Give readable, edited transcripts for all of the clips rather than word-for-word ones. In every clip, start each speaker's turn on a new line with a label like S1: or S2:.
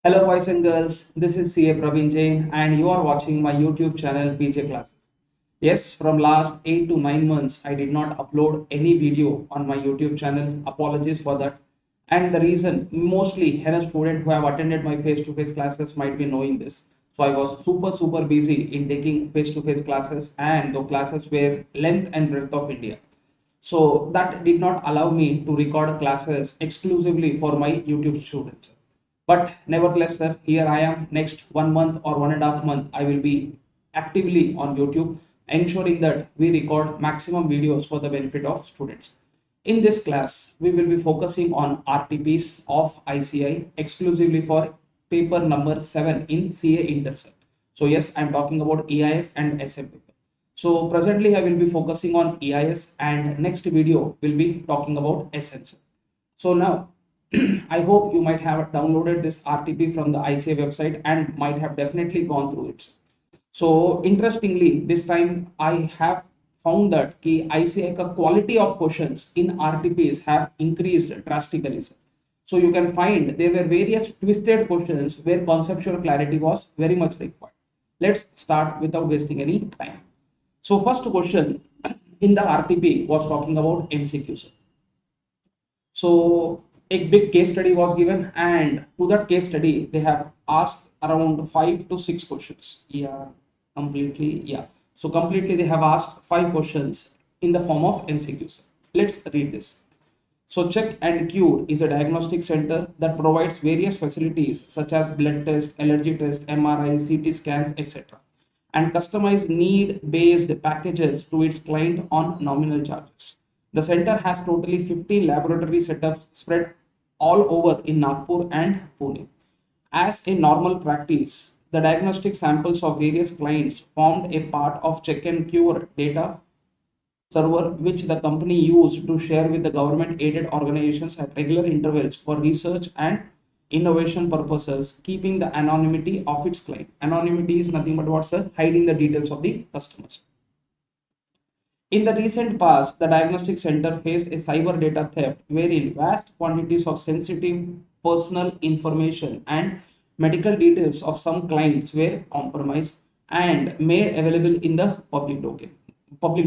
S1: Hello, boys and girls. This is CA Praveen Jain, and you are watching my YouTube channel PJ Classes. Yes, from last 8 to 9 months, I did not upload any video on my YouTube channel. Apologies for that. And the reason, mostly, any student who have attended my face-to-face classes might be knowing this. So I was super busy in taking face-to-face classes, and the classes were length and breadth of India. So that did not allow me to record classes exclusively for my YouTube students. But nevertheless, sir, here I am. Next 1 month or 1.5 months, I will be actively on YouTube, ensuring that we record maximum videos for the benefit of students. In this class, we will be focusing on RTPs of ICI exclusively for paper number 7 in CA Intercept. So yes, I'm talking about EIS and SM paper. So presently I will be focusing on EIS, and next video will be talking about SM. So now I hope you might have downloaded this RTP from the ICA website and might have definitely gone through it. So interestingly, this time I have found that the ICA quality of questions in RTPs have increased drastically. So you can find there were various twisted questions where conceptual clarity was very much required. Let's start without wasting any time. So first question in the RTP was talking about MCQs. So a big case study was given, and to that case study they have asked around 5 to 6 questions. So completely they have asked 5 questions in the form of MCQs. Let's read this. So Check and Cure is a diagnostic center that provides various facilities such as blood test, allergy test, MRI, CT scans, etc., and customize need-based packages to its client on nominal charges. The center has totally 50 laboratory setups spread all over in Nagpur and Pune. As a normal practice, the diagnostic samples of various clients formed a part of Check and Cure data server, which the company used to share with the government aided organizations at regular intervals for research and innovation purposes, keeping the anonymity of its client. Anonymity is nothing but what's hiding the details of the customers. In the recent past, the diagnostic center faced a cyber data theft wherein vast quantities of sensitive personal information and medical details of some clients were compromised and made available in the public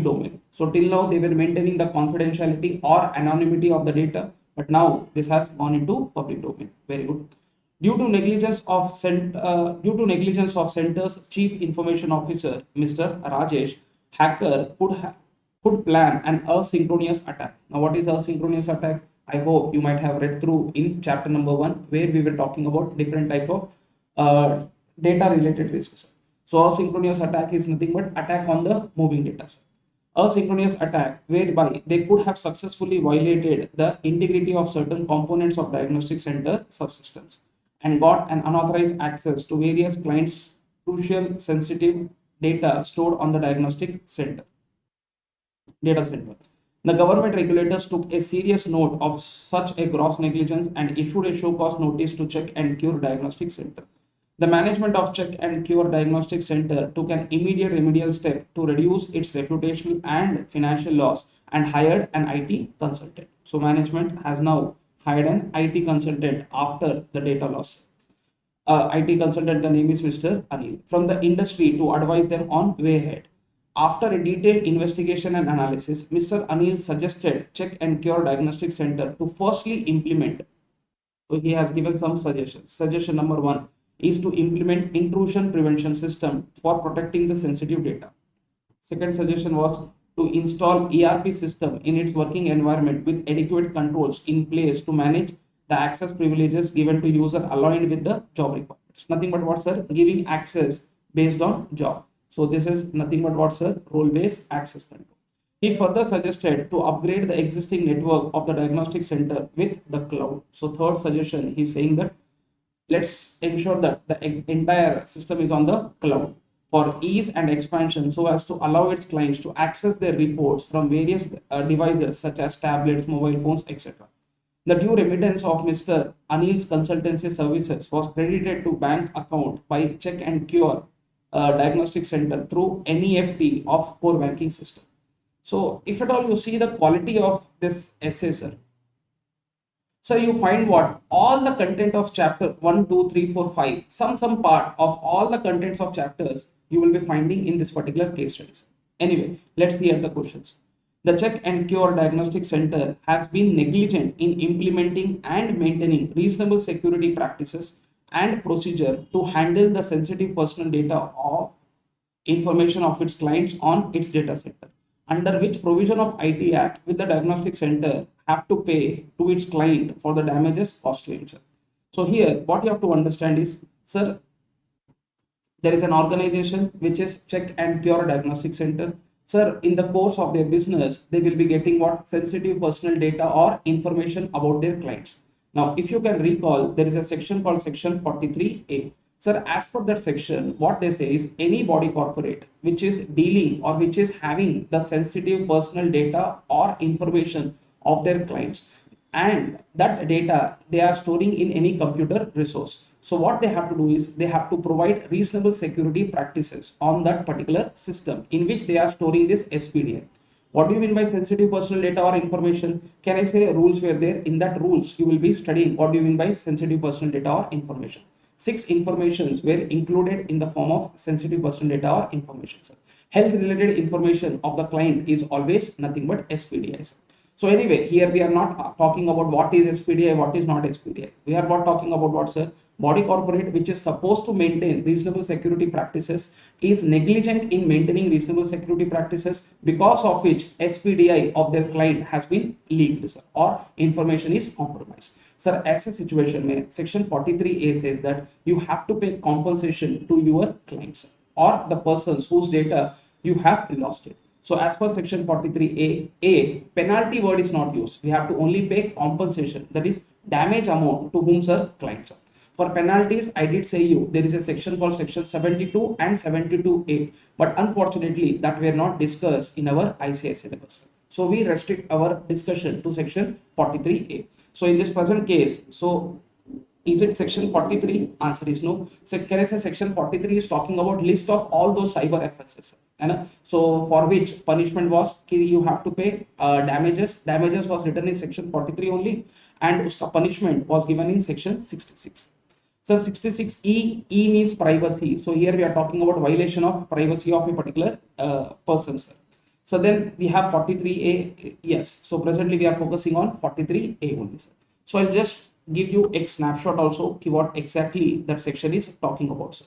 S1: domain. So till now they were maintaining the confidentiality or anonymity of the data, but now this has gone into public domain. Very good. Due to negligence of center's chief information officer, Mr. Rajesh, hacker could plan an asynchronous attack. Now, what is asynchronous attack? I hope you might have read through in chapter number 1, where we were talking about different type of data related risks. So asynchronous attack is nothing but attack on the moving data. Asynchronous attack whereby they could have successfully violated the integrity of certain components of diagnostic center subsystems and got an unauthorized access to various clients' crucial sensitive data stored on the diagnostic center data center. The government regulators took a serious note of such a gross negligence and issued a show cause notice to Check and Cure Diagnostic Center. The management of Check and Cure Diagnostic Center took an immediate remedial step to reduce its reputational and financial loss and hired an IT consultant. So management has now hired an IT consultant after the data loss. IT consultant, the name is Mr. Anil, from the industry to advise them on way ahead. After a detailed investigation and analysis, Mr. Anil suggested Check and Cure Diagnostic Center to firstly implement. So he has given some suggestions. Suggestion number 1 is to implement intrusion prevention system for protecting the sensitive data. Second suggestion was to install ERP system in its working environment with adequate controls in place to manage the access privileges given to user aligned with the job requirements. Nothing but what's giving access based on job. So this is nothing but what's role-based access control. He further suggested to upgrade the existing network of the diagnostic center with the cloud. So third suggestion, he's saying that let's ensure that the entire system is on the cloud for ease and expansion, so as to allow its clients to access their reports from various devices such as tablets, mobile phones, etc. The due remittance of Mr. Anil's consultancy services was credited to bank account by Check and Cure Diagnostic Center through NEFT of core banking system. So if at all you see the quality of this essay, sir, So you find what all the content of chapter 1, 2, 3, 4, 5, some part of all the contents of chapters you will be finding in this particular case studies. Anyway, let's see at the questions. The check and cure diagnostic center has been negligent in implementing and maintaining reasonable security practices and procedure to handle the sensitive personal data of information of its clients on its data center, under which provision of IT Act will the diagnostic center have to pay to its client for the damages caused to him, sir. So here, what you have to understand is, sir, there is an organization which is check and cure diagnostic center. Sir, in the course of their business, they will be getting what sensitive personal data or information about their clients. Now, if you can recall, there is a section called section 43A. Sir, as per that section, what they say is any body corporate which is dealing or which is having the sensitive personal data or information of their clients, and that data they are storing in any computer resource. So what they have to do is they have to provide reasonable security practices on that particular system in which they are storing this SPDI. What do you mean by sensitive personal data or information? Can I say rules were there? In that rules, you will be studying what do you mean by sensitive personal data or information. 6 informations were included in the form of sensitive personal data or information. Health related information of the client is always nothing but SPDIs. So anyway, here we are not talking about what is SPDI, what is not SPDI. We are not talking about what, sir? Body corporate which is supposed to maintain reasonable security practices is negligent in maintaining reasonable security practices, because of which SPDI of their client has been leaked, sir, or information is compromised. Sir, as a situation may section 43A says that you have to pay compensation to your clients or the persons whose data you have lost it. So as per section 43A, penalty word is not used. We have to only pay compensation, that is damage amount to whom, sir? Clients. For penalties, I did say you there is a section called section 72 and 72A, but unfortunately that were not discussed in our ICS syllabus. So we restrict our discussion to section 43A. So in this present case, so is it section 43? Answer is no. So can I say section 43 is talking about list of all those cyber offenses, so for which punishment was you have to pay damages. Damages was written in section 43 only, and uska punishment was given in section 66. So 66E, E means privacy. So here we are talking about violation of privacy of a particular person, sir. So then we have 43A. Yes. So presently we are focusing on 43A only, sir. So I'll just give you a snapshot also what exactly that section is talking about, sir.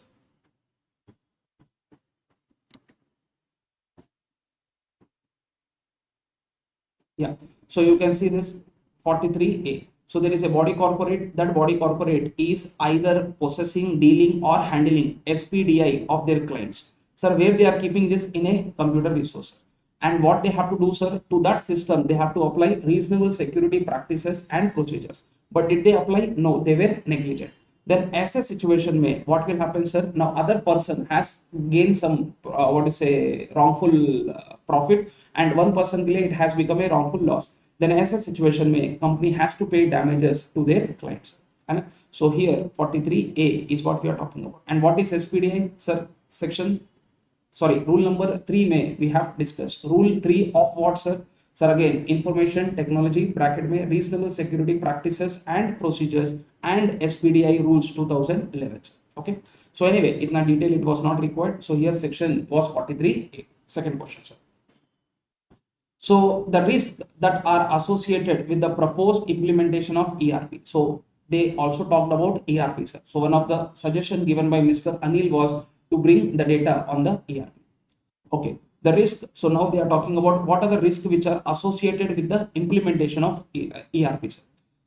S1: Yeah. So you can see this 43A. So there is a body corporate. That body corporate is either possessing, dealing, or handling SPDI of their clients. Sir, where they are keeping this in a computer resource. And what they have to do, sir, to that system, they have to apply reasonable security practices and procedures. But did they apply? No, they were negligent. Then as a situation may, what will happen, sir? Now other person has gained some what to say wrongful profit, and one person it has become a wrongful loss. Then as a situation may, company has to pay damages to their clients. And so here 43A is what we are talking about. And what is SPDI, sir? Rule number 3 may we have discussed. Rule 3 of what, sir? Sir, again, information technology bracket में reasonable security practices and procedures and SPDI rules 2011. Okay. So anyway, itna detail it was not required. So here section was 43A. Second question, sir. So the risks that are associated with the proposed implementation of ERP. So they also talked about ERP, sir. So one of the suggestion given by Mr. Anil was to bring the data on the ERP. Okay. The risk, so now they are talking about what are the risks which are associated with the implementation of ERP.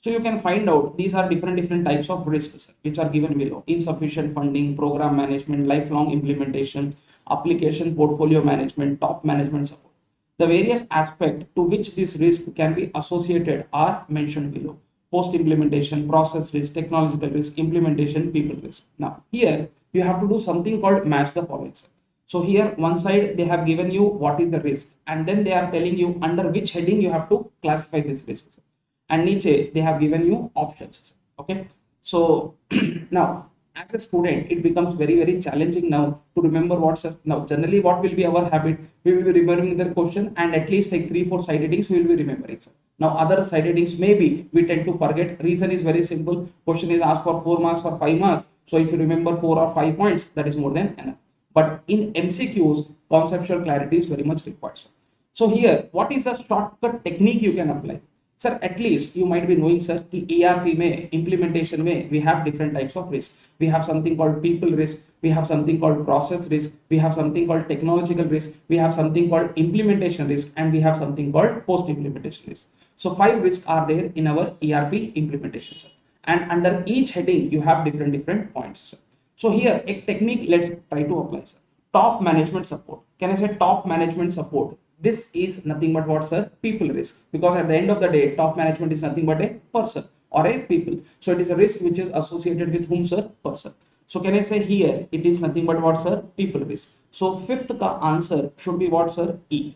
S1: So you can find out these are different types of risks which are given below: insufficient funding, program management, lifelong implementation, application portfolio management, top management support. The various aspects to which this risk can be associated are mentioned below: post implementation, process risk, technological risk, implementation, people risk. Now here you have to do something called match the following. So here one side they have given you what is the risk, and then they are telling you under which heading you have to classify this risk, and niche they have given you options. Okay, so now as a student it becomes very challenging now to remember what, sir. Now generally what will be our habit? We will be remembering the question and at least take 3-4 side headings we will be remembering, sir. Now other side headings maybe we tend to forget. Reason is very simple. Question is asked for 4 marks or 5 marks. So if you remember 4 or 5 points, that is more than enough. But in MCQs, conceptual clarity is very much required. So here, what is the shortcut technique you can apply? Sir, at least you might be knowing, sir, कि ERP में implementation में we have different types of risk. We have something called people risk. We have something called process risk. We have something called technological risk. We have something called implementation risk, and we have something called post implementation risk. So 5 risks are there in our ERP implementation, sir. And under each heading, you have different points, sir. So here, a technique, let's try to apply, sir. Top management support. Can I say top management support? This is nothing but what, sir? People risk. Because at the end of the day, top management is nothing but a person or a people. So it is a risk which is associated with whom, sir? Person. So can I say here, it is nothing but what, sir? People risk. So fifth ka answer should be what, sir? E.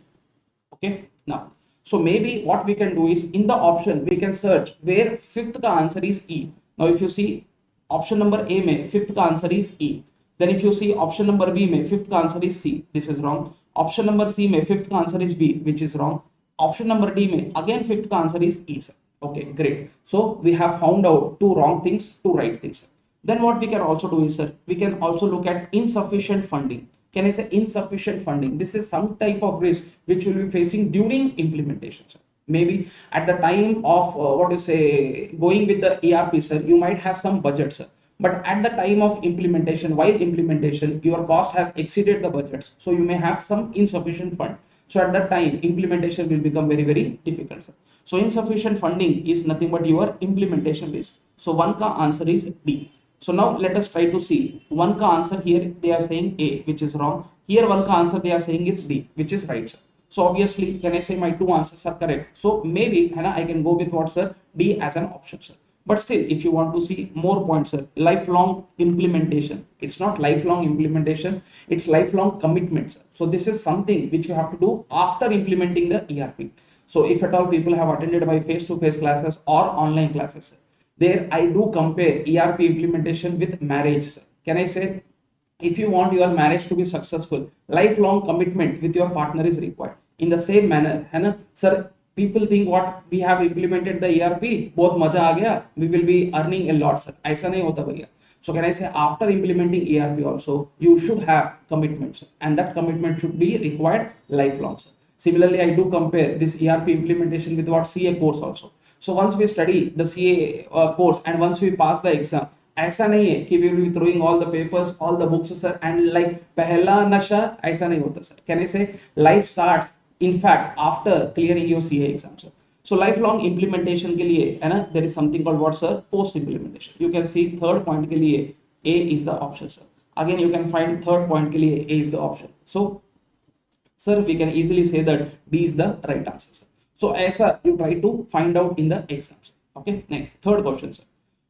S1: Okay. Now, so maybe what we can do is in the option, we can search where fifth ka answer is E. Now, if you see option number A mein fifth ka answer is E. Then if you see option number B mein fifth ka answer is C. This is wrong. Option number C mein fifth ka answer is B, which is wrong. Option number D mein again fifth ka answer is E, sir. Okay, great. So we have found out 2 wrong things, 2 right things. Then what we can also do is, sir, we can also look at insufficient funding. Can I say insufficient funding? This is some type of risk which will be facing during implementation, sir. Maybe at the time of what you say going with the ERP, sir, you might have some budget, sir. But at the time of implementation, while implementation, your cost has exceeded the budgets. So you may have some insufficient fund. So at that time, implementation will become very difficult, sir. So insufficient funding is nothing but your implementation risk. So one ka answer is D. So now let us try to see. One ka answer here they are saying A, which is wrong. Here one ka answer they are saying is D, which is right, sir. So obviously, can I say my 2 answers are correct? So maybe I can go with what, sir? D as an option, sir. But still, if you want to see more points, sir, lifelong implementation. It's not lifelong implementation, it's lifelong commitment, sir. So this is something which you have to do after implementing the ERP. So if at all people have attended my face-to-face classes or online classes, sir, there I do compare ERP implementation with marriage, sir. Can I say if you want your marriage to be successful, lifelong commitment with your partner is required. In the same manner, है ना, sir, people think what we have implemented the ERP, बहुत मजा आ गया, we will be earning a lot, sir. ऐसा नहीं होता भैया. So can I say after implementing ERP also, you should have commitments, and that commitment should be required lifelong, sir. Similarly, I do compare this ERP implementation with what CA course also. So once we study the CA course and once we pass the exam, ऐसा नहीं है कि we will be throwing all the papers, all the books, sir, and like पहला नशा, ऐसा नहीं होता, sir. Can I say life starts in fact after clearing your CA exam, sir. So lifelong implementation के लिए है ना, there is something called what, sir? Post implementation. You can see third point के लिए A is the option, sir. Again you can find third point के लिए A is the option. So sir, we can easily say that D is the right answer, sir. So ऐसा you try to find out in the exams. Okay, next third question, sir.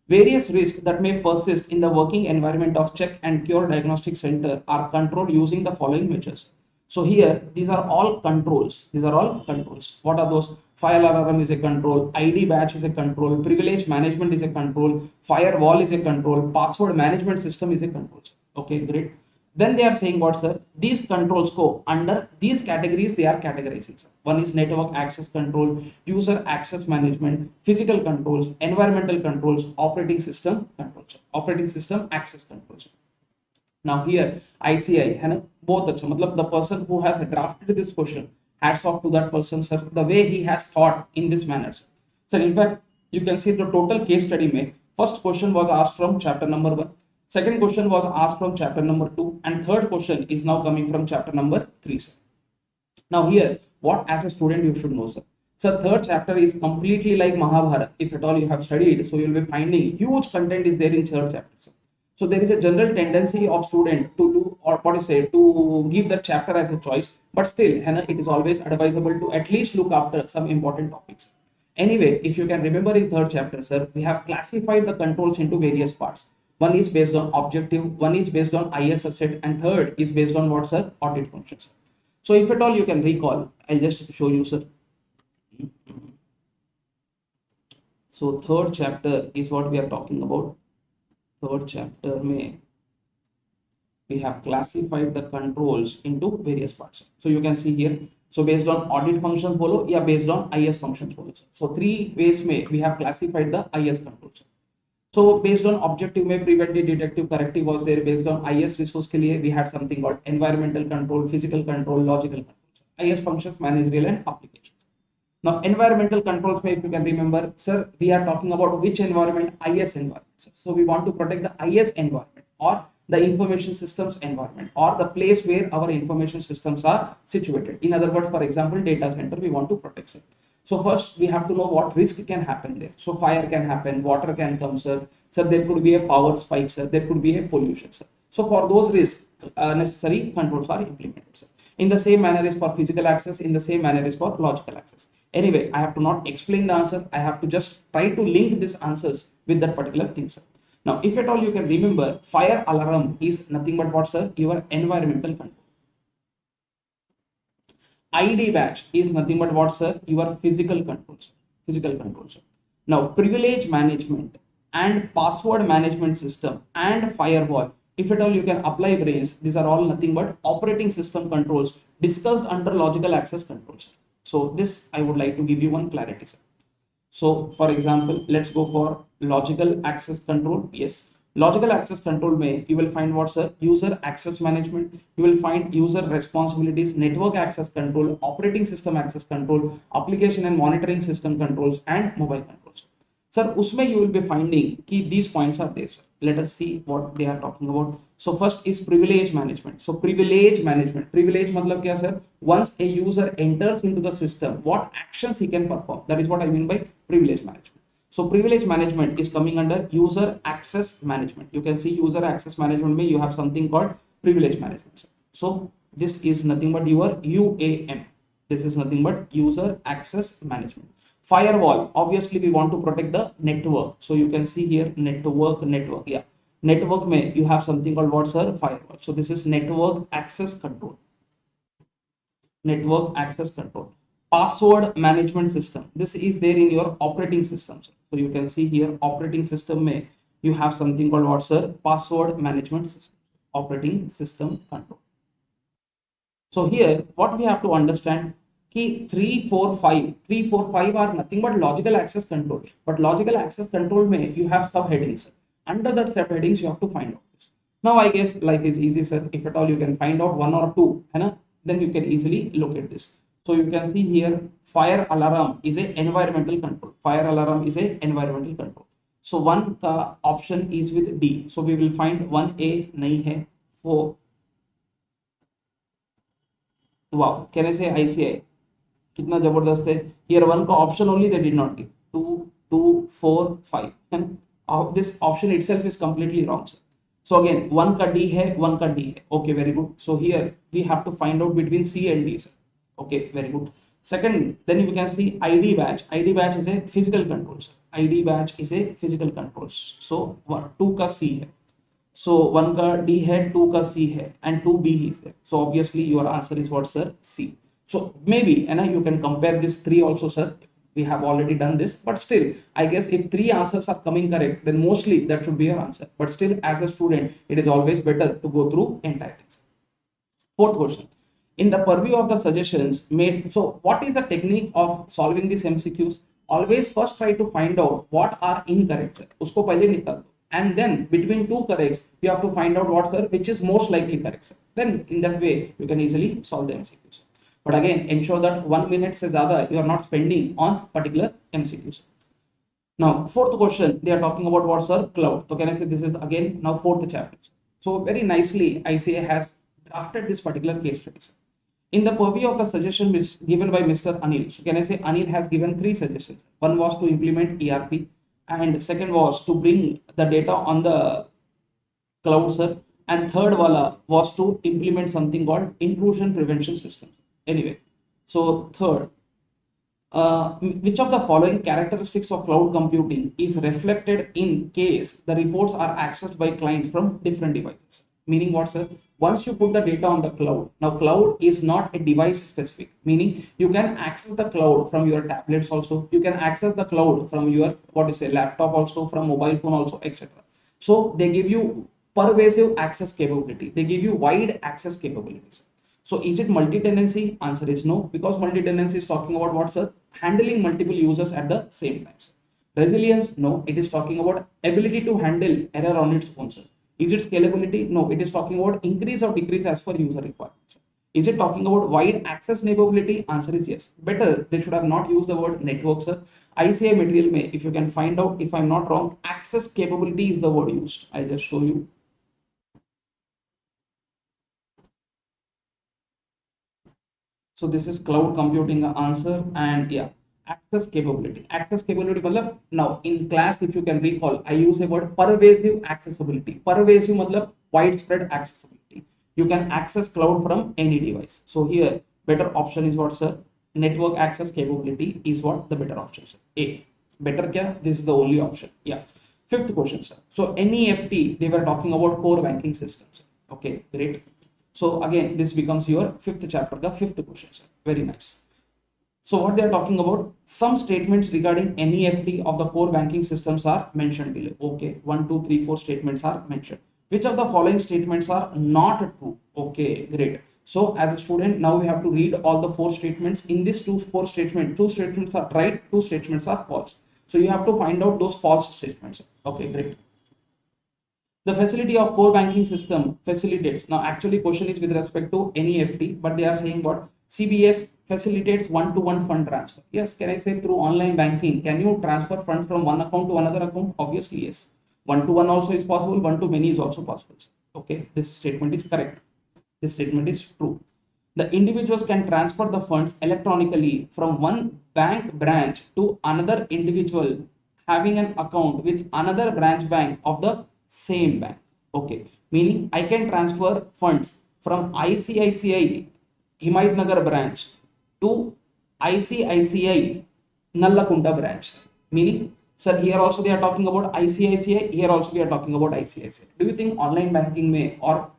S1: Various risks that may persist in the working environment of check and cure diagnostic center are controlled using the following measures. So here, these are all controls. These are all controls. What are those? Fire alarm is a control, ID batch is a control, privilege management is a control, firewall is a control, password management system is a control. Okay, great. Then they are saying what, sir? These controls go under these categories they are categorizing. One is network access control, user access management, physical controls, environmental controls, operating system controls, operating system access controls. Now here ICI है ना, बहुत अच्छा, मतलब the person who has drafted this question, hats off to that person, sir. The way he has thought in this manner, sir. So in fact, you can see the total case study में first question was asked from chapter number 1. Second question was asked from chapter number 2, and third question is now coming from chapter number 3, sir. Now here, what as a student you should know, sir. So third chapter is completely like Mahabharata. If at all you have studied, so you'll be finding huge content is there in third chapter, sir. So there is a general tendency of student to do, or what you say, to give the chapter as a choice, but still, it is always advisable to at least look after some important topics. Anyway, if you can remember in third chapter, sir, we have classified the controls into various parts. One is based on objective, one is based on IS asset, and third is based on what, sir? Audit functions. So if at all you can recall, I'll just show you, sir. So third chapter is what we are talking about. Third chapter mein we have classified the controls into various parts. So you can see here So based on audit functions bolo या based on IS functions bolo. So three ways में we have classified the IS controls. So based on objective में preventive, detective, corrective was there. Based on IS resource के लिए we had something called environmental control, physical control, logical control. IS functions, managerial and applications. Now environmental controls में if you can remember, sir, we are talking about which environment? IS environment. So we want to protect the IS environment or the information systems environment or the place where our information systems are situated. In other words, for example, data center, we want to protect it. So first we have to know what risk can happen there. So fire can happen, water can come, sir. Sir, there could be a power spike, sir. There could be a pollution, sir. So for those risks, necessary controls are implemented, sir. In the same manner is for physical access, in the same manner is for logical access. Anyway, I have to not explain the answer. I have to just try to link these answers with that particular thing, sir. Now, if at all you can remember, fire alarm is nothing but what, sir? Your environmental control. ID badge is nothing but what, sir? Your physical controls. Physical controls. Now, privilege management and password management system and firewall. If at all you can apply brains, these are all nothing but operating system controls discussed under logical access controls. So this I would like to give you one clarity, sir. So for example, let's go for logical access control. Yes, logical access control may you will find what, sir? User access management. You will find user responsibilities, network access control, operating system access control, application and monitoring system controls, and mobile controls. Sir, usme you will be finding कि these points are there, sir. Let us see what they are talking about. So first is privilege management. So privilege management. Privilege मतलब क्या, sir? Once a user enters into the system, what actions he can perform? That is what I mean by privilege management. So privilege management is coming under user access management. You can see user access management में you have something called privilege management. So this is nothing but your UAM. This is nothing but user access management. Firewall, obviously we want to protect the network. So you can see here network, yeah. Network may you have something called what, sir? Firewall. So this is network access control. Network access control. Password management system. This is there in your operating system. So you can see here operating system may you have something called what, sir? Password management system. Operating system control. So here what we have to understand, key 3, 4, 5 are nothing but logical access control. But logical access control may you have subheadings. Under that subheadings you have to find out this. Now I guess life is easy, sir. If at all you can find out one or two, then you can easily locate this. So you can see here fire alarm is a environmental control. Fire alarm is a environmental control. So one option is with D. So we will find 1A nahi hai. 4. Wow, can I say ICI? कितना जबरदस्त है. Here one का option only they did not give. 2, 2, 4, 5. And this option itself is completely wrong, sir. So again, one का D है, one का D है. Okay, very good. So here we have to find out between C and D, sir. Okay, very good. Second, then you can see ID badge. ID badge is a physical control, sir. ID badge is a physical control. So 2 का C है. So 1 का D है, 2 का C है, and 2B is there. So obviously your answer is what, sir? C. So maybe you can compare this 3 also, sir. We have already done this, but still I guess if 3 answers are coming correct, then mostly that should be your answer. But still, as a student, it is always better to go through entire things. Fourth question. In the purview of the suggestions made, so what is the technique of solving these MCQs? Always first try to find out what are incorrect, sir. Usko pehle nikal do. And then between two corrects, you have to find out what, sir, which is most likely correct, sir. Then in that way, you can easily solve the MCQs. But again, ensure that 1 minute se zyada you are not spending on particular MCQs. Now, fourth question, they are talking about what, sir? Cloud. So can I say this is again now fourth chapter. So very nicely, ICA has drafted this particular case study. In the purview of the suggestion given by Mr. Anil, so can I say Anil has given 3 suggestions. One was to implement ERP, and second was to bring the data on the cloud, sir, and third wala was to implement something called intrusion prevention system. Anyway, so third, which of the following characteristics of cloud computing is reflected in case the reports are accessed by clients from different devices? Meaning what, sir? Once you put the data on the cloud, now cloud is not a device specific, meaning you can access the cloud from your tablets also, you can access the cloud from your laptop also, from mobile phone also, etc. So they give you pervasive access capability, they give you wide access capabilities. So is it multi-tenancy? Answer is no, because multi-tenancy is talking about what, sir? Handling multiple users at the same time. Sir. Resilience? No, it is talking about ability to handle error on its own, sir. Is it scalability? No, it is talking about increase or decrease as per user requirements. Is it talking about wide access neighborability? Answer is yes. Better, they should have not used the word network, sir. ICI material may, if you can find out, if I'm not wrong, access capability is the word used. I just show you. So this is cloud computing answer, and yeah, access capability. Access capability, matlab, now in class, if you can recall, I use a word pervasive accessibility. Pervasive matlab widespread accessibility. You can access cloud from any device. So here, better option is what, sir? Network access capability is what the better option, sir. A. Better kya? This is the only option. Yeah. Fifth question, sir. So NEFT, they were talking about core banking systems. Okay, great. So again, this becomes your fifth chapter, the fifth question, sir. Very nice. So what they are talking about, some statements regarding NEFT of the core banking systems are mentioned below. Okay, 1, 2, 3, 4 statements are mentioned. Which of the following statements are not true? Okay, great. So as a student, now we have to read all the 4 statements. In this 4 statements, 2 statements are right, 2 statements are false. So you have to find out those false statements. Okay, great. The facility of core banking system facilitates. Now, actually, question is with respect to NEFT, but they are saying what CBS facilitates one-to-one fund transfer. Yes, can I say through online banking? Can you transfer funds from one account to another account? Obviously, yes. One-to-one also is possible. One-to-many is also possible. Okay, this statement is correct. This statement is true. The individuals can transfer the funds electronically from one bank branch to another individual having an account with another branch bank of the same bank. Okay, meaning I can transfer funds from ICICI Himayatnagar branch to ICICI Nallakunta branch. Meaning, sir, here also they are talking about ICICI, here also we are talking about ICICI. Do you think online banking may or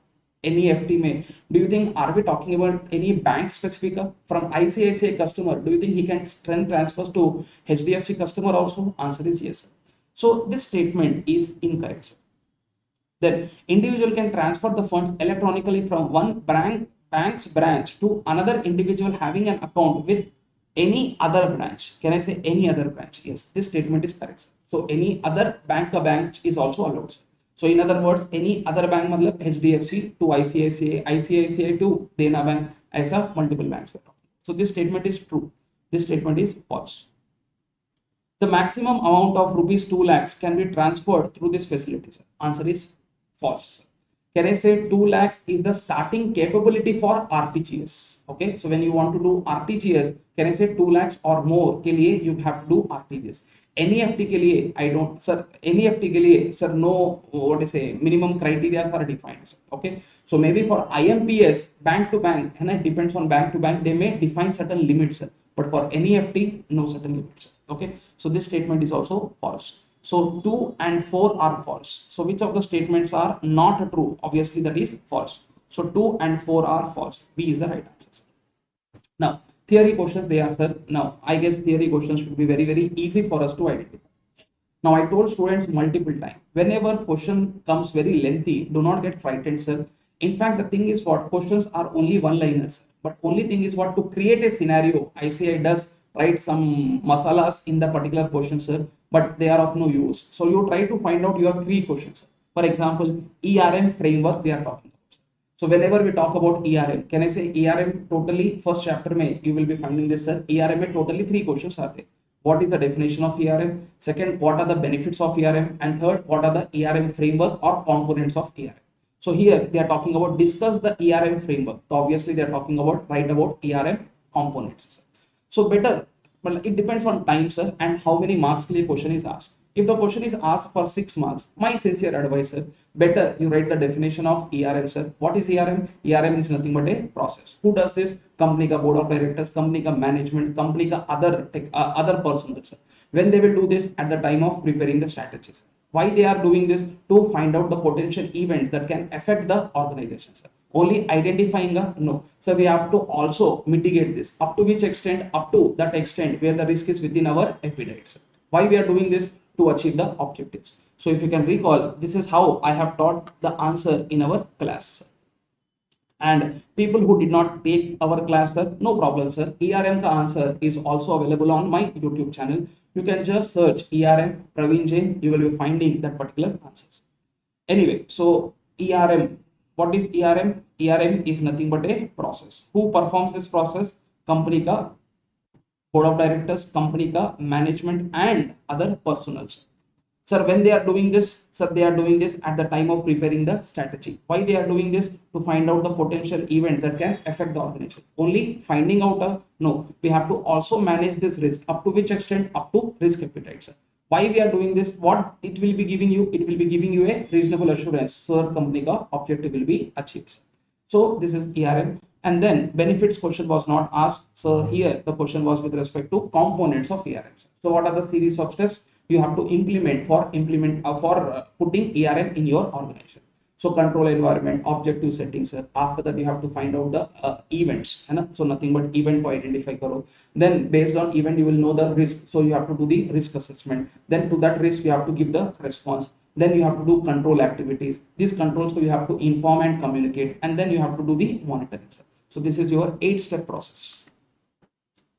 S1: NEFT may, do you think, are we talking about any bank specific from ICICI customer? Do you think he can transfer to HDFC customer also? Answer is yes. So this statement is incorrect. Then individual can transfer the funds electronically from one bank's branch to another individual having an account with any other branch. Can I say any other branch? Yes, this statement is correct. So any other bank is also allowed. So in other words, any other bank matlab HDFC to ICICI, ICICI to Dena Bank, aisa multiple banks. So this statement is true. This statement is false. The maximum amount of rupees 2 lakhs can be transferred through this facility. Sir. Answer is false. Can I say 2 lakhs is the starting capability for RTGS? Okay, so when you want to do RTGS, can I say 2 lakhs or more के लिए you have to do RTGS. NEFT के लिए I don't, sir, NEFT के लिए, sir, no, what is say, minimum criteria are defined. Sir. Okay, so maybe for IMPS, bank to bank, and it depends on bank to bank, they may define certain limits, sir. But for NEFT, no certain limits. Okay, so this statement is also false. So 2 and 4 are false. So which of the statements are not true? Obviously that is false. So 2 and 4 are false. B is the right answer. Now theory questions they are, sir. Now I guess theory questions should be very easy for us to identify. Now I told students multiple times, whenever question comes very lengthy, do not get frightened, sir. In fact, the thing is what questions are only one-liners, but only thing is what to create a scenario. ICI does write some masalas in the particular question, sir, but they are of no use. So you try to find out your 3 questions. For example, ERM framework they are talking about. So whenever we talk about ERM, can I say ERM totally first chapter mein you will be finding this, sir. ERM mein totally 3 questions are there. What is the definition of ERM? Second, what are the benefits of ERM? And third, what are the ERM framework or components of ERM? So here they are talking about discuss the ERM framework. So obviously they are talking about write about ERM components. So better, but it depends on time, sir, and how many marks the question is asked. If the question is asked for 6 marks, my sincere advice, sir, better you write the definition of ERM, sir. What is ERM? ERM is nothing but a process. Who does this? Company ka board of directors, company ka management, company ka other personnel, sir. When they will do this at the time of preparing the strategies. Why they are doing this? To find out the potential events that can affect the organization, sir. Only identifying no, so we have to also mitigate this. Up to which extent? Up to that extent where the risk is within our appetite. Why we are doing this? To achieve the objectives. So if you can recall, this is how I have taught the answer in our class. And people who did not take our class, sir, no problem, sir. ERM ka answer is also available on my YouTube channel. You can just search ERM Praveen Jain. You will be finding that particular answers. Anyway, so ERM, what is ERM? ERM is nothing but a process. Who performs this process? Company ka board of directors, company ka management, and other personnel. Sir, when they are doing this, sir, they are doing this at the time of preparing the strategy. Why they are doing this? To find out the potential events that can affect the organization. Only finding out no, we have to also manage this risk. Up to which extent? Up to risk appetite, sir. Why we are doing this? What it will be giving you? It will be giving you a reasonable assurance so that company ka objective will be achieved. So this is ERM. And then benefits question was not asked. So here the question was with respect to components of ERM. So what are the series of steps you have to implement for putting ERM in your organization? So control environment, objective settings. After that you have to find out the events. So nothing but event ko identify karo. Then based on event you will know the risk. So you have to do the risk assessment. Then to that risk you have to give the response. Then you have to do control activities. These controls, so you have to inform and communicate, and then you have to do the monitoring. So this is your 8-step process.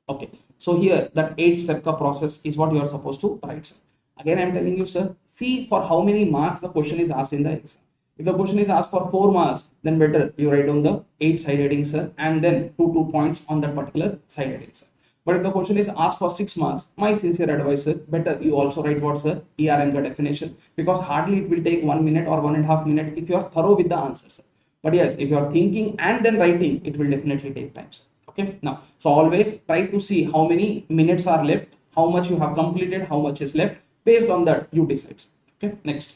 S1: Okay, so here that 8-step process is what you are supposed to write, sir. Again, I'm telling you, sir, see for how many marks the question is asked in the exam. If the question is asked for 4 marks, then better you write down the 8 side headings, sir, and then 2 points on that particular side heading, sir. But if the question is asked for 6 marks, my sincere advice, sir, better you also write what, sir, ERM definition, because hardly it will take 1 minute or 1.5 minutes if you are thorough with the answers, sir. But yes, if you are thinking and then writing, it will definitely take time, sir. Okay, now, so always try to see how many minutes are left, how much you have completed, how much is left. Based on that, you decide. Okay, next.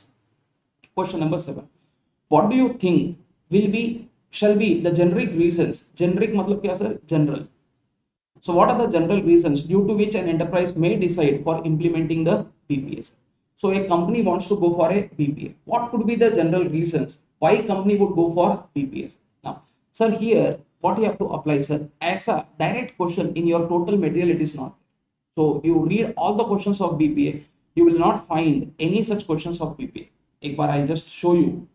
S1: Question number 7. What do you think shall be the generic reasons? Generic matlab kya, sir? General. So what are the general reasons due to which an enterprise may decide for implementing the BPA? So a company wants to go for a BPA. What could be the general reasons why company would go for BPA? Now, sir, here what you have to apply, sir, as a direct question in your total material, it is not. So you read all the questions of BPA, you will not find any such questions of BPA. Ek baar I'll just show you.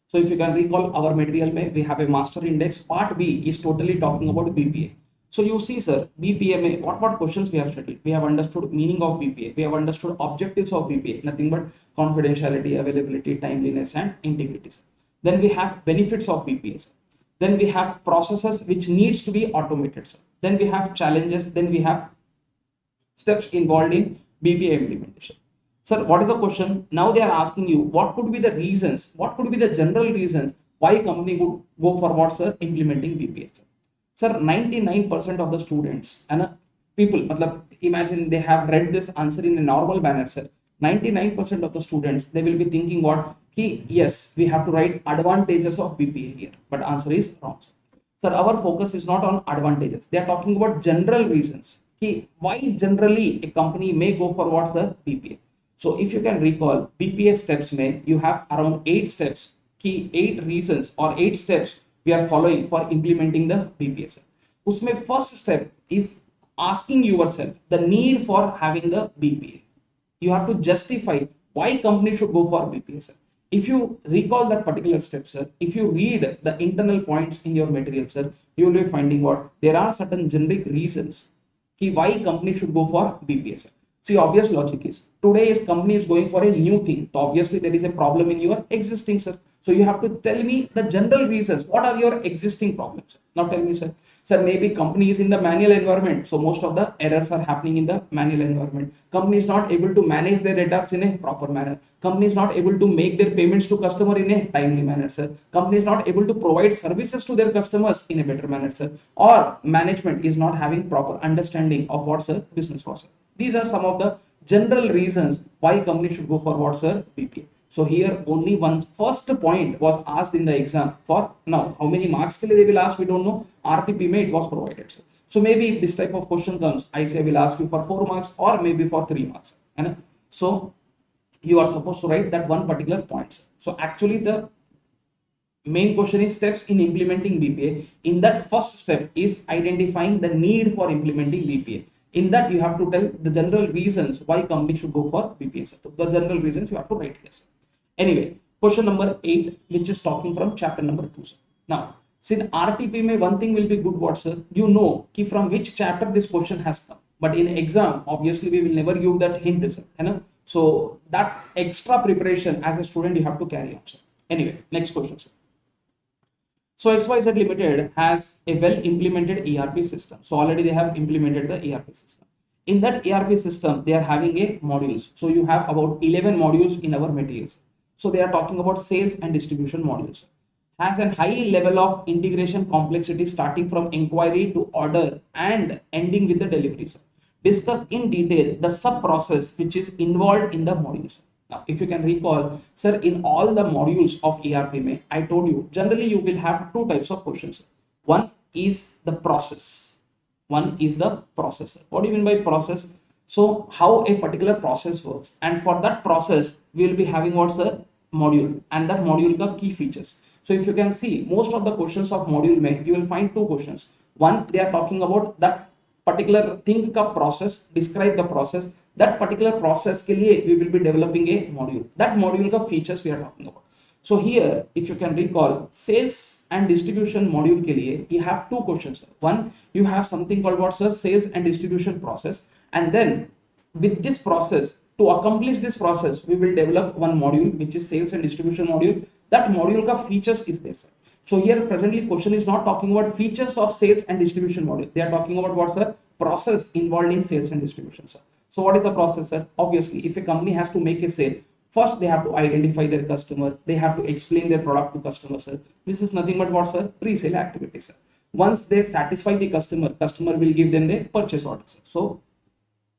S1: So if you can recall our material, we have a master index. Part B is totally talking about BPA. So you see, sir, BPA, what questions we have studied? We have understood meaning of BPA. We have understood objectives of BPA, nothing but confidentiality, availability, timeliness, and integrity. Then we have benefits of BPA. Then we have processes which needs to be automated. Then we have challenges. Then we have steps involved in BPA implementation. Sir, what is the question? Now they are asking you, what could be the reasons? What could be the general reasons why company would go for what, sir? Implementing BPA. Sir, 99% of the students and people, imagine they have read this answer in a normal manner, sir. 99% of the students, they will be thinking what? Yes, we have to write advantages of BPA here, but answer is wrong, sir. Sir, our focus is not on advantages. They are talking about general reasons. Why generally a company may go for what, sir? BPA. So if you can recall, BPA steps you have around 8 steps. 8 reasons or 8 steps we are following for implementing the BPA. Usme first step is asking yourself the need for having the BPA. You have to justify why company should go for BPA. If you recall that particular step, sir, if you read the internal points in your material, sir, you will be finding what there are certain generic reasons why company should go for BPA. Sir. See, obvious logic is today's company is going for a new thing. So obviously there is a problem in your existing, sir. So you have to tell me the general reasons. What are your existing problems? Now tell me, sir. Sir, maybe company is in the manual environment. So most of the errors are happening in the manual environment. Company is not able to manage their data in a proper manner. Company is not able to make their payments to customer in a timely manner, sir. Company is not able to provide services to their customers in a better manner, sir. Or management is not having proper understanding of what's a business process. These are some of the general reasons why company should go for what's a BPA. So here only one first point was asked in the exam for now. How many marks they will ask, we don't know. RTP it was provided. So maybe if this type of question comes, I say I will ask you for 4 marks or maybe for 3 marks. And so you are supposed to write that one particular point. So actually the main question is steps in implementing BPA. In that first step is identifying the need for implementing BPA. In that you have to tell the general reasons why company should go for BPA. So the general reasons you have to write here. Anyway, question number 8, which is talking from chapter number 2. Now, since RTP may one thing will be good, what sir? You know ki from which chapter this question has come. But in exam, obviously we will never give that hint, sir. You know? So that extra preparation as a student you have to carry on, sir. Anyway, next question, sir. So XYZ Limited has a well implemented ERP system. So already they have implemented the ERP system. In that ERP system, they are having a modules. So you have about 11 modules in our materials. So they are talking about sales and distribution modules. Has a high level of integration complexity starting from inquiry to order and ending with the deliveries. Discuss in detail the sub process which is involved in the modules. Now, if you can recall, sir, in all the modules of ERP, I told you, generally you will have two types of questions. One is the process. One is the process. What do you mean by process? So, how a particular process works. And for that process, we will be having what's the module and that module ka key features. So, if you can see, most of the questions of module you will find two questions. One, they are talking about that particular thing का process, describe the process. That particular process के लिए we will be developing a module. That module का features we are talking about. So here, if you can recall, sales and distribution module के लिए you have two questions. One, you have something called what's the sales and distribution process, and then with this process, to accomplish this process, we will develop one module which is sales and distribution module. That module का features is there, sir. So here presently question is not talking about features of sales and distribution model. They are talking about what's the process involved in sales and distribution, sir. So what is the process, sir? Obviously, if a company has to make a sale, first they have to identify their customer. They have to explain their product to customer, sir. This is nothing but what's the pre-sale activity, sir. Once they satisfy the customer, customer will give them the purchase order, sir. So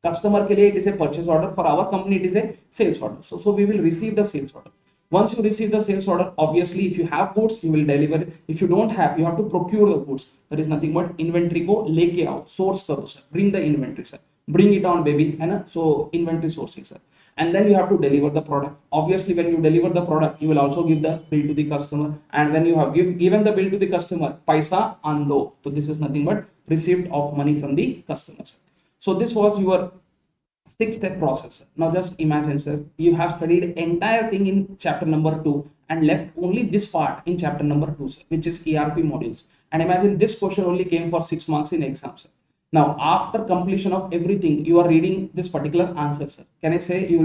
S1: customer के लिए it is a purchase order. For our company, it is a sales order. So we will receive the sales order. Once you receive the sales order, obviously if you have goods you will deliver. If you don't have, you have to procure the goods. That is nothing but inventory को लेके आओ, source करो sir, bring the inventory sir, bring it on baby, है ना? So inventory sourcing sir, and then you have to deliver the product. Obviously when you deliver the product, you will also give the bill to the customer, and when you have given the bill to the customer, paisa ando. So this is nothing but receipt of money from the customers. So this was your six-step process. Now just imagine, sir, you have studied entire thing in chapter number 2 and left only this part in chapter number 2, sir, which is ERP modules. And imagine this question only came for 6 marks in exam, sir. Now after completion of everything, you are reading this particular answer, sir. Can I say you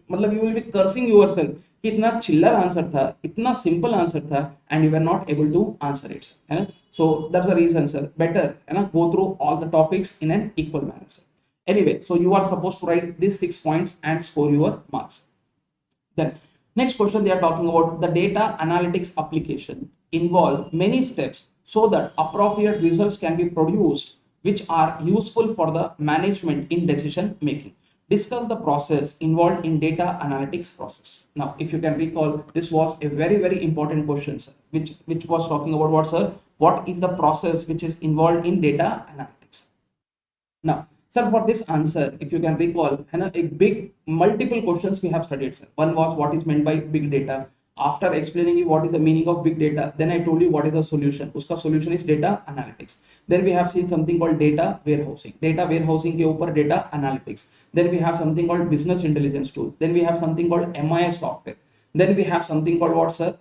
S1: will be cursing yourself. इतना चिल्लर answer था, इतना simple answer था, and you were not able to answer it, है ना? So that's the reason, sir. Better, है ना? Go through all the topics in an equal manner, sir. Anyway, so you are supposed to write these 6 points and score your marks. Then next question, they are talking about the data analytics application involve many steps so that appropriate results can be produced which are useful for the management in decision making. Discuss the process involved in data analytics process. Now, if you can recall, this was a very important question, sir, which was talking about what, sir? What is the process which is involved in data analytics? Now, sir, for this answer, if you can recall, a big multiple questions we have studied, sir. One was what is meant by big data. After explaining you what is the meaning of big data, then I told you what is the solution. Uska solution is data analytics. Then we have seen something called data warehousing. Data warehousing ke upar data analytics. Then we have something called business intelligence tool. Then we have something called MIS software. Then we have something called what, sir?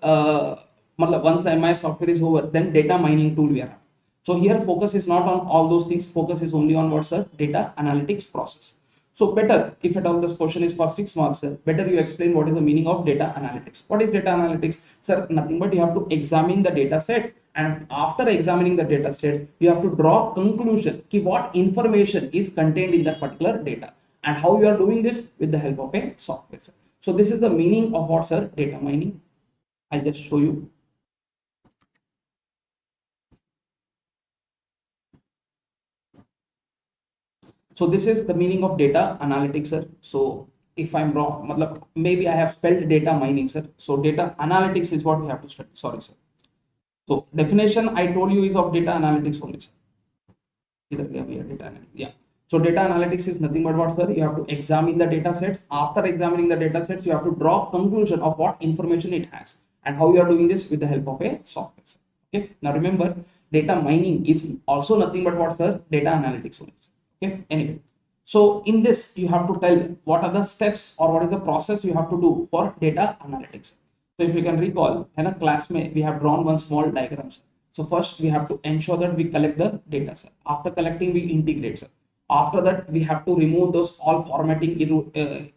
S1: Once the MIS software is over, then data mining tool we are having. So here focus is not on all those things. Focus is only on what's the data analytics process. So better, if at all this question is for 6 marks, sir, better you explain what is the meaning of data analytics. What is data analytics? Sir, nothing but you have to examine the data sets, and after examining the data sets, you have to draw conclusion ki what information is contained in that particular data, and how you are doing this with the help of a software, sir. So this is the meaning of what, sir? Data mining. I'll just show you. So this is the meaning of data analytics, sir. So if I'm wrong, maybe I have spelled data mining, sir. So data analytics is what we have to study. Sorry, sir. So definition I told you is of data analytics only, sir. Yeah. So data analytics is nothing but what, sir? You have to examine the data sets. After examining the data sets, you have to draw conclusion of what information it has and how you are doing this with the help of a software, sir. Okay. Now remember, data mining is also nothing but what, sir? Data analytics only. Okay. Anyway, so in this you have to tell what are the steps or what is the process you have to do for data analytics. So if you can recall, in a class mein, we have drawn one small diagram, sir. So first we have to ensure that we collect the data, sir. After collecting, we integrate, sir. After that, we have to remove those all formatting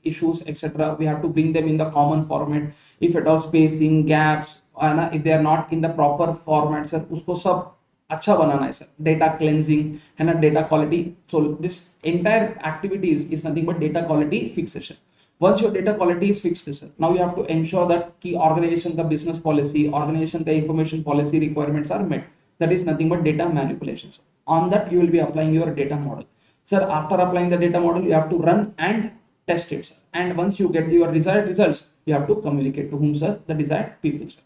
S1: issues, etc. We have to bring them in the common format. If at all spacing, gaps, if they are not in the proper format, sir, usko sab अच्छा बनाना है sir. Data cleansing है ना, data quality. So this entire activities is nothing but data quality fixation. Once your data quality is fixed, sir, now you have to ensure that key organization का business policy, organization का information policy requirements are met. That is nothing but data manipulation, sir. On that you will be applying your data model, sir. After applying the data model, you have to run and test it, sir. And once you get your desired results, you have to communicate to whom, sir? The desired people, sir.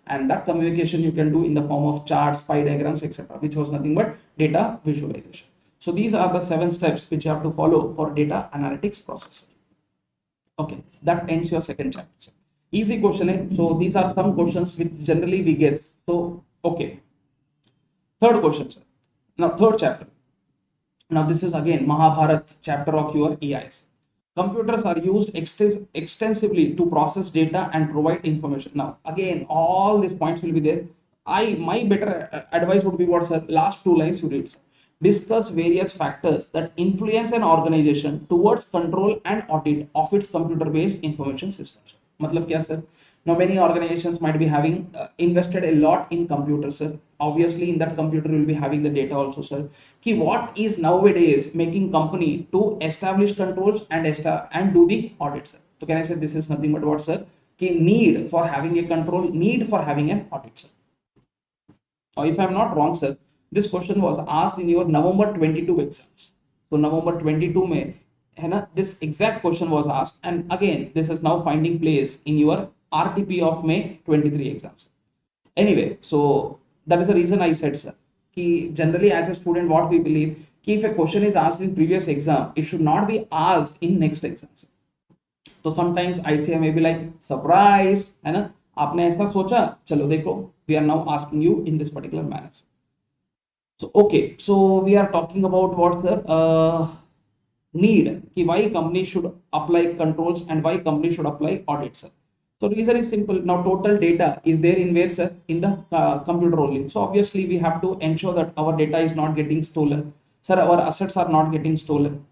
S1: And that communication you can do in the form of charts, pie diagrams, etc., which was nothing but data visualization. So these are the 7 steps which you have to follow for data analytics process. Okay, that ends your second chapter. Easy question, eh? So these are some questions which generally we guess. So okay, third question, sir. Now third chapter. Now this is again Mahabharat chapter of your EIS. Computers are used extensively to process data and provide information. Now again, all these points will be there. My better advice would be what, sir? Last 2 lines you read, sir. Discuss various factors that influence an organization towards control and audit of its computer based information systems. मतलब क्या, sir? Now many organizations might be having invested a lot in computers, sir. Obviously in that computer will be having the data also, sir. Ki what is nowadays making company to establish controls and do the audit, sir? So can I say this is nothing but what, sir? Ki need for having a control, need for having an audit, sir. Or if I'm not wrong, sir, this question was asked in your November 22 exams. So November 22 में है ना, this exact question was asked, and again this is now finding place in your RTP of May 23 exams. Anyway, so that is the reason I said, sir, कि generally as a student what we believe कि if a question is asked in previous exam, it should not be asked in next exam. So sometimes I say maybe like surprise, है ना, आपने ऐसा सोचा, चलो देखो, we are now asking you in this particular manner. So okay, so we are talking about what, sir? Need कि why company should apply controls and why company should apply audits, sir. So reason is simple. Now total data is there in where, sir? In the computer only. So obviously we have to ensure that our data is not getting stolen, sir. Our assets are not getting stolen.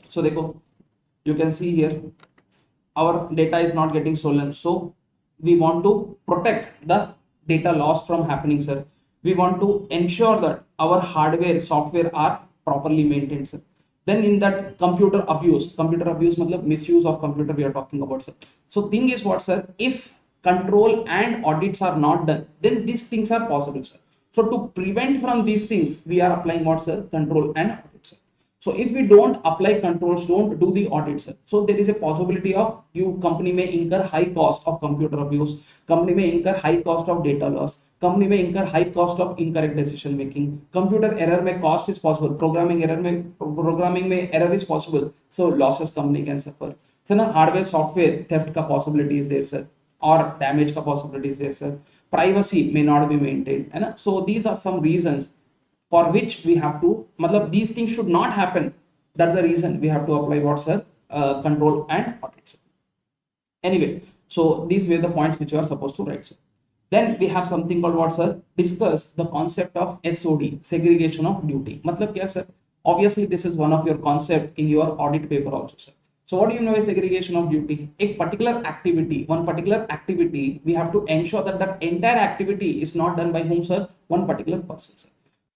S1: So देखो, you can see here our data is not getting stolen. So we want to protect the data loss from happening, sir. We want to ensure that our hardware, software are properly maintained, sir. Then in that computer abuse matlab misuse of computer we are talking about, sir. So thing is what, sir? If control and audits are not done, then these things are possible, sir. So to prevent from these things, we are applying what, sir? Control and audits, sir. So if we don't apply controls, don't do the audits, so there is a possibility of you company may incur high cost of computer abuse, company may incur high cost of data loss, company may incur high cost of incorrect decision making, computer error may cost is possible, programming may error is possible, so losses company can suffer. So now hardware software theft ka possibility is there, sir, or damage ka possibility is there, sir. Privacy may not be maintained, है ना? So these are some reasons for which we have to, matlab these things should not happen. That's the reason we have to apply what, sir? Control and audit. Anyway, so these were the points which you are supposed to write, sir. Then we have something called what, sir? Discuss the concept of SOD, segregation of duty. Matlab kya, sir? Obviously this is one of your concept in your audit paper also, sir. So what do you know is segregation of duty? A particular activity, one particular activity, we have to ensure that that entire activity is not done by whom, sir? One particular person, sir.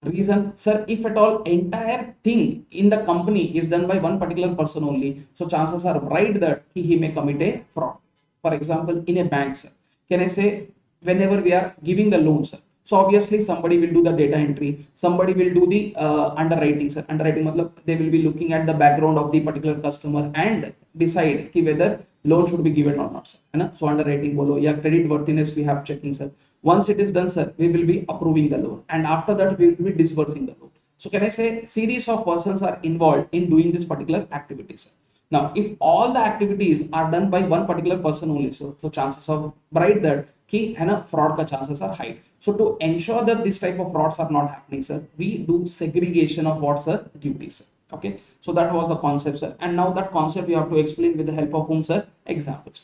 S1: Reason, sir, if at all entire thing in the company is done by one particular person only, so chances are bright that he may commit a fraud. For example, in a bank, sir, can I say whenever we are giving the loan, sir, so obviously somebody will do the data entry, somebody will do the underwriting, sir. Underwriting matlab they will be looking at the background of the particular customer and decide ki whether loan should be given or not, sir, है ना? So underwriting bolo या credit worthiness we have checking, sir. Once it is done, sir, we will be approving the loan, and after that we will be disbursing the loan. So can I say series of persons are involved in doing this particular activity, sir. Now if all the activities are done by one particular person only, so chances of bright that ki है ना, fraud का chances are high. So to ensure that this type of frauds are not happening, sir, we do segregation of what, sir? Duties, sir. Okay, so that was the concept, sir. And now that concept you have to explain with the help of whom, sir? Examples.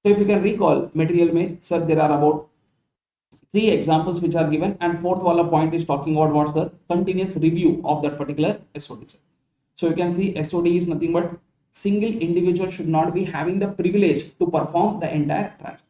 S1: So if you can recall, material mein, sir, there are about three examples which are given, and fourth wala point is talking about what's the continuous review of that particular SOD, sir. So you can see SOD is nothing but single individual should not be having the privilege to perform the entire transaction.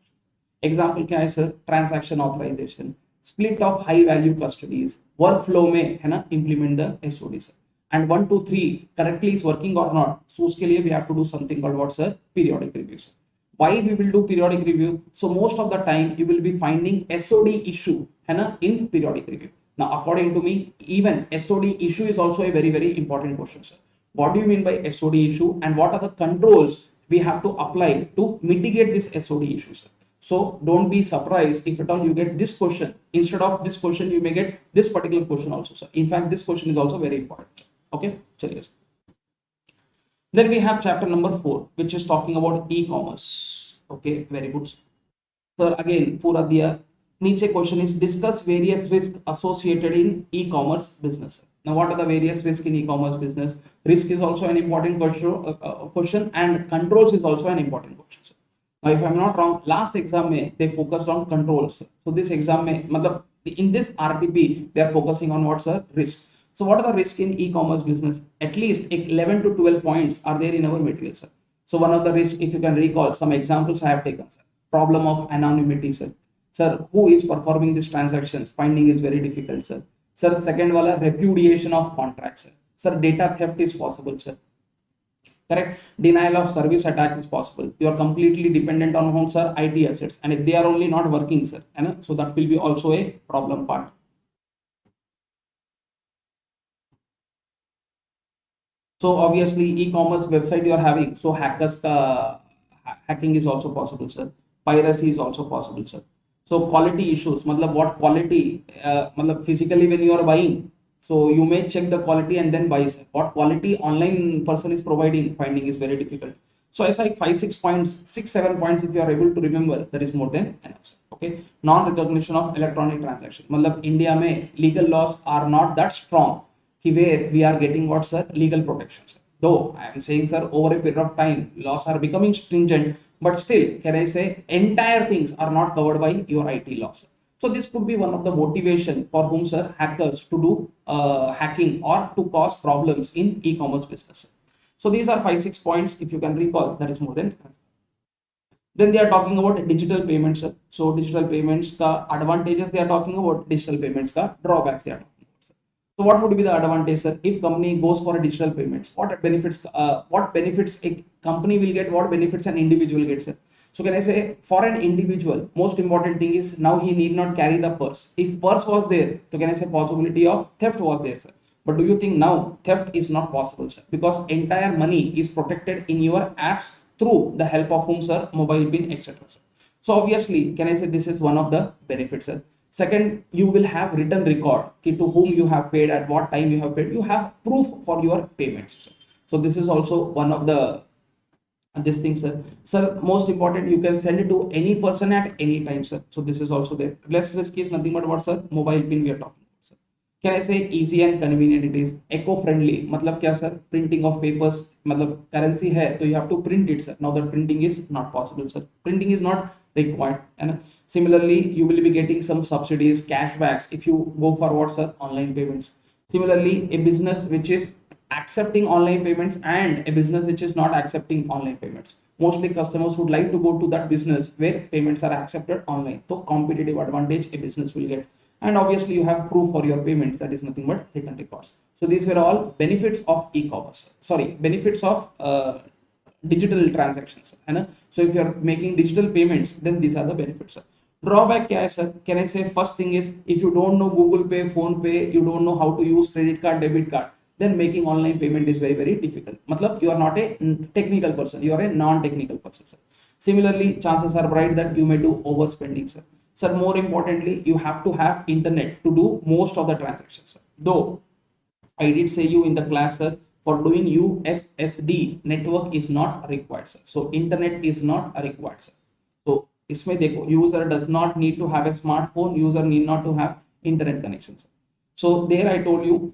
S1: Example क्या है sir? Transaction authorization, split of high value custodies, workflow में है ना implement the SOD sir. And 1 2 3 correctly is working or not, so उसके लिए we have to do something called what sir? Periodic review sir. Why we will do periodic review? So most of the time you will be finding SOD issue है ना in periodic review. Now according to me, even SOD issue is also a very important question sir. What do you mean by SOD issue, and what are the controls we have to apply to mitigate this SOD issue sir? So don't be surprised if at all you get this question. Instead of this question, you may get this particular question also, sir. In fact, this question is also very important. Okay, chaliye. Then we have chapter number 4, which is talking about e-commerce. Okay, very good. Sir, again, pura diya. Niche question is discuss various risks associated in e-commerce business. Now, what are the various risks in e-commerce business? Risk is also an important question, and controls is also an important question. Sir. Now, if I'm not wrong, last exam they focused on controls. So this exam in this RTP they are focusing on what's a risk. So what are the risks in e-commerce business? At least 11 to 12 points are there in our material, sir. So one of the risks, if you can recall, some examples I have taken, sir. Problem of anonymity, sir. Sir, who is performing these transactions? Finding is very difficult, sir. Sir, second wala repudiation of contracts, sir. Sir, data theft is possible, sir. Correct. Denial of service attack is possible. You are completely dependent on home, sir, IT assets, and if they are only not working, sir, so that will be also a problem part. So obviously e-commerce website you are having, so hacking is also possible, sir. Piracy is also possible, sir. So quality issues, matlab what quality, physically when you are buying, so you may check the quality and then buy, sir. What quality online person is providing, finding is very difficult. So it's like 6 points, 7 points. If you are able to remember, that is more than enough, sir. Okay. Non-recognition of electronic transaction. Matlab India mein legal laws are not that strong where we are getting what, sir? Legal protections. Though I am saying, sir, over a period of time, laws are becoming stringent, but still, can I say, entire things are not covered by your IT laws. So this could be one of the motivation for whom, sir, hackers to do hacking or to cause problems in e-commerce business. So these are 5-6 points. If you can recall, that is more than. Then they are talking about digital payments, sir. So digital payments ka advantages they are talking about, digital payments ka drawbacks they are talking. So what would be the advantage, sir? If company goes for a digital payments, what benefits a company will get, what benefits an individual gets, sir? So can I say, for an individual, most important thing is now he need not carry the purse. If purse was there, so can I say possibility of theft was there, sir? But do you think now theft is not possible, sir? Because entire money is protected in your apps through the help of whom, sir? Mobile pin, etc. So obviously, can I say this is one of the benefits, sir? Second, you will have written record to whom you have paid, at what time you have paid. You have proof for your payments. So this is also one of the this thing, sir. Sir, most important, you can send it to any person at any time, sir. So this is also there. Less risk is nothing but what, sir? Mobile pin we are talking about, sir. Can I say easy and convenient? It is eco-friendly. Matlab kya, sir? Printing of papers. Matlab currency hai, so you have to print it, sir. Now the printing is not possible, sir. Printing is not required. And similarly, you will be getting some subsidies, cashbacks if you go for what, sir? Online payments. Similarly, a business which is accepting online payments and a business which is not accepting online payments. Mostly customers would like to go to that business where payments are accepted online. So competitive advantage a business will get. And obviously you have proof for your payments, that is nothing but written records. So these were all benefits of e-commerce. Sorry, benefits of digital transactions. So if you are making digital payments, then these are the benefits. Drawback kya hai, sir? Can I say first thing is, if you don't know Google Pay, Phone Pay, you don't know how to use credit card, debit card, then making online payment is very difficult. Matlab you are not a technical person, you are a non-technical person, sir. Similarly, chances are bright that you may do overspending, sir. Sir, more importantly, you have to have internet to do most of the transactions, sir. Though I did say you in the class, sir, for doing USSD network is not required, sir. So internet is not required, sir. So इसमें देखो, user does not need to have a smartphone, user need not to have internet connection, sir. So there I told you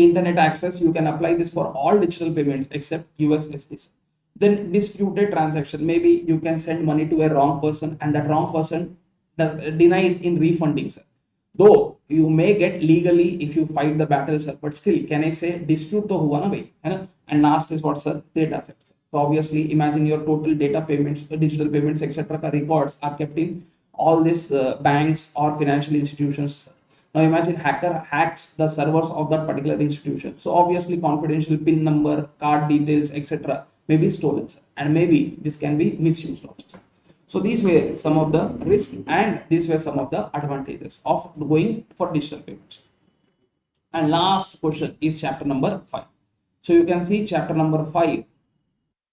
S1: internet access, you can apply this for all digital payments except USSD. Then disputed transaction, maybe you can send money to a wrong person and that wrong person denies in refunding, sir. Though you may get legally if you fight the battle, sir, but still, can I say dispute to hua na bhai, hai na? And last is what, sir? Data theft. So obviously, imagine your total data payments, digital payments, etc. records are kept in all these banks or financial institutions. Now imagine hacker hacks the servers of that particular institution. So obviously, confidential PIN number, card details, etc. may be stolen, sir. And maybe this can be misused also. So these were some of the risks and these were some of the advantages of going for digital payments. And last question is chapter number 5. So you can see chapter number 5.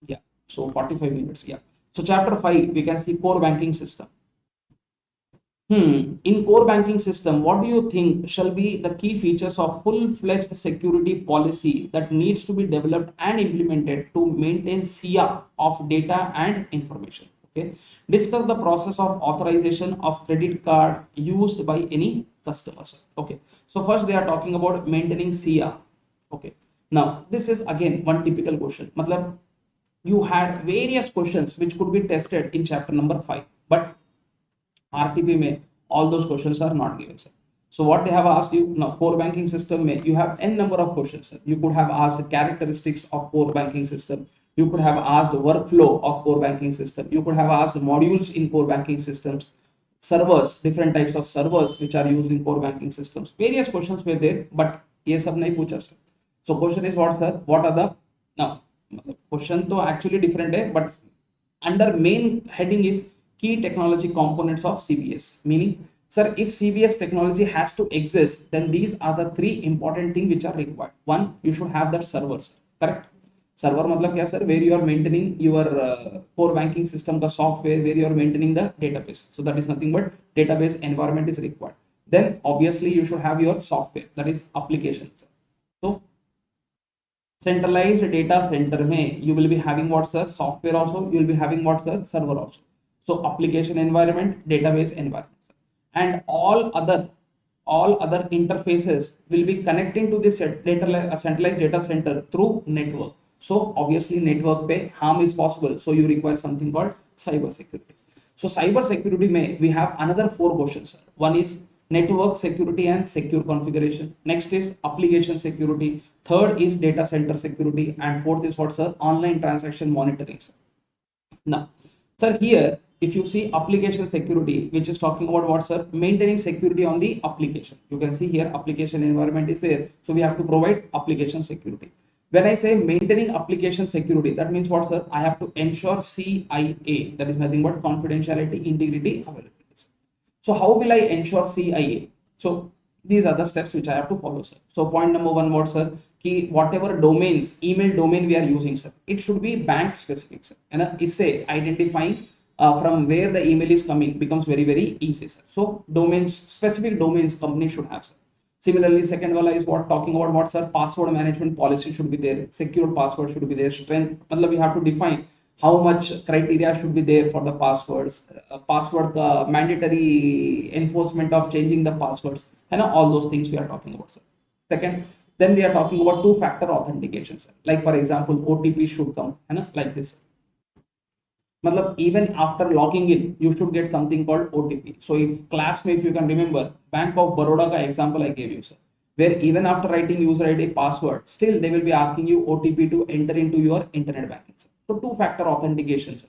S1: Yeah. So 45 minutes. Yeah. So chapter 5, we can see core banking system. In core banking system, what do you think shall be the key features of full-fledged security policy that needs to be developed and implemented to maintain SIA of data and information? Okay. Discuss the process of authorization of credit card used by any customers. Okay. So first they are talking about maintaining SIA. Okay. Now this is again one typical question. Matlab, you had various questions which could be tested in chapter number 5, but RTP may all those questions are not given, sir. So what they have asked you now, core banking system may you have n number of questions, sir. You could have asked the characteristics of core banking system. You could have asked the workflow of core banking system. You could have asked modules in core banking systems, servers, different types of servers which are used in core banking systems. Various questions were there, but ये सब नहीं पूछा, sir. So question is what, sir? What are the now question तो actually different है, but under main heading is key technology components of CBS. Meaning, sir, if CBS technology has to exist, then these are the 3 important things which are required. One, you should have that servers, correct? Server मतलब क्या, sir? Where you are maintaining your core banking system का software, where you are maintaining the database. So that is nothing but database environment is required. Then obviously you should have your software, that is application. So centralized data center में you will be having what, sir? Software also. You will be having what, sir? Server also. So application environment, database environment, and all other interfaces will be connecting to this centralized data center through network. So obviously network pe harm is possible. So you require something called cyber security. So cyber security may we have another 4 questions. One is network security and secure configuration. Next is application security. Third is data center security, and fourth is what, sir? Online transaction monitoring, sir. Now, sir, here if you see application security, which is talking about what, sir? Maintaining security on the application. You can see here application environment is there. So we have to provide application security. When I say maintaining application security, that means what, sir? I have to ensure CIA. That is nothing but confidentiality, integrity, availability. So how will I ensure CIA? So these are the steps which I have to follow, sir. So point number 1, what, sir? Ki whatever domains, email domain we are using, sir, it should be bank specific, sir. And isse identifying from where the email is coming becomes very, very easy, sir. So domains, specific domains company should have, sir. Similarly, second one is what talking about what, sir? Password management policy should be there. Secure password should be there. Strength, matlab we have to define how much criteria should be there for the passwords, password mandatory enforcement of changing the passwords, and all those things we are talking about, sir. Second, then we are talking about 2-factor authentication, sir. Like for example, OTP should come, like this. Matlab, even after logging in, you should get something called OTP. So if class में, if you can remember, Bank of Baroda ka example I gave you, sir, where even after writing user ID password, still they will be asking you OTP to enter into your internet banking, sir. So 2-factor authentication, sir,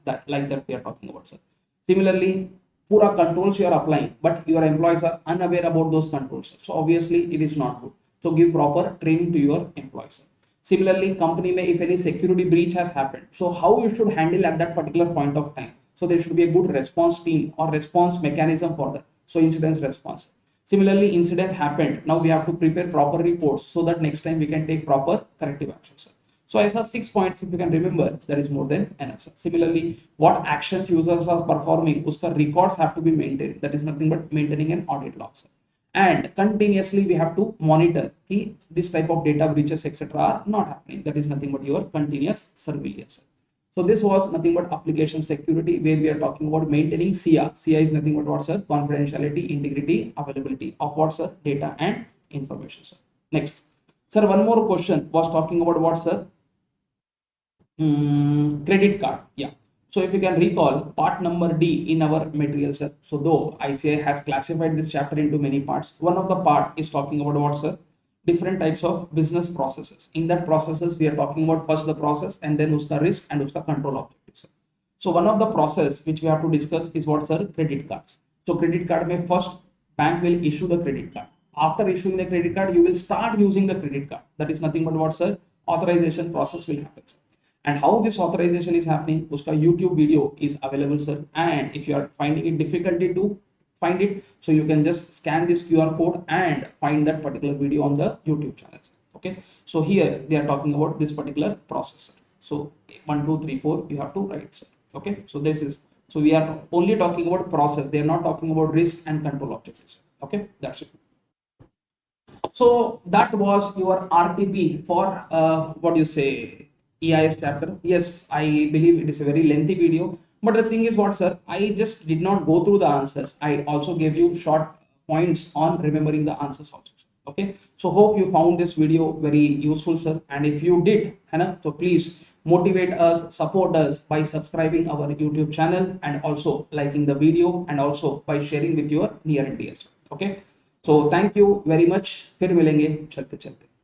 S1: that like that we are talking about, sir. Similarly, pura controls you are applying, but your employees are unaware about those controls, sir. So obviously it is not good. So give proper training to your employees, sir. Similarly, company may, if any security breach has happened, so how you should handle at that particular point of time. So there should be a good response team or response mechanism for that. So incident response. Similarly, incident happened. Now we have to prepare proper reports so that next time we can take proper corrective actions. So as a 6 points, if you can remember, that is more than enough. Similarly, what actions users are performing, uska records have to be maintained. That is nothing but maintaining an audit log. And continuously we have to monitor कि this type of data breaches etc. are not happening. That is nothing but your continuous surveillance. So this was nothing but application security, where we are talking about maintaining SIA. SIA is nothing but what, sir? Confidentiality, integrity, availability of what, sir? Data and information, sir. Next, Sir, one more question was talking about what, sir? Credit card. Yeah. So if you can recall part number D in our material, sir. So though ICA has classified this chapter into many parts, one of the part is talking about what, sir? Different types of business processes. In that processes, we are talking about first the process and then uska risk and uska control objectives. Sir. So one of the process which we have to discuss is what, sir? Credit cards. So credit card may first bank will issue the credit card. After issuing the credit card, you will start using the credit card. That is nothing but what, sir? Authorization process will happen, sir. And how this authorization is happening, uska YouTube video is available, sir. And if you are finding it difficulty to find it, so you can just scan this QR code and find that particular video on the YouTube channel. Okay, so here they are talking about this particular process. So 1 2 3 4 you have to write, sir. Okay, so this is, so we are only talking about process, they are not talking about risk and control objectives. Okay, that's it. So that was your RTP for what you say, EIS chapter. Yes, I believe it is a very lengthy video, but the thing is what, sir, I just did not go through the answers. I also gave you short points on remembering the answers also. Okay, so hope you found this video very useful, sir. And if you did, so please motivate us, support us by subscribing our YouTube channel and also liking the video and also by sharing with your near and dear. Okay, so thank you very much. फिर मिलेंगे चलते चलते.